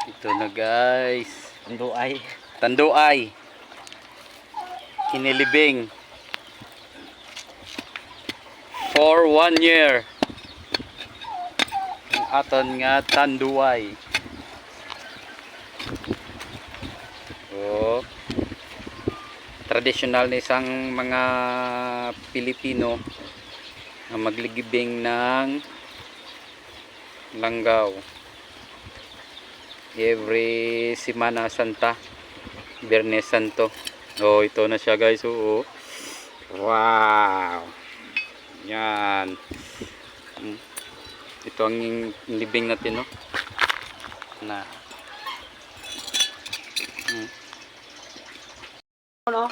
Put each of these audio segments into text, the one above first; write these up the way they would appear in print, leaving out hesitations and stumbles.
Ito na guys. Tanduay. Tanduay. Kinilibing. For 1 year. Ang aton nga tanduay. Oh. Tradisyonal na isang mga Pilipino na magligibing ng langgaw every Semana Santa, Biyernes Santo. Oh, ito na siya guys. Oo. Wow. Yan. Ito ang libing natin, no? Na. Ano?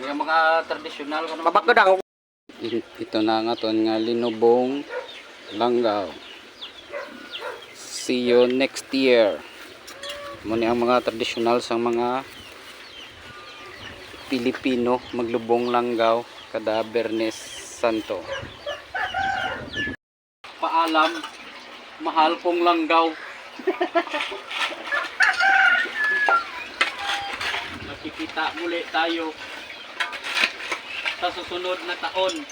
Yung mga tradisyonal ko Babakod ako. ito na nga ton nga linubong langgaw. See you next year. Muna ang mga tradisyonal sa mga Pilipino maglubong langgaw kada Biyernes Santo. Paalam, mahal kong langgaw. Nakikita muli tayo sa susunod na taon.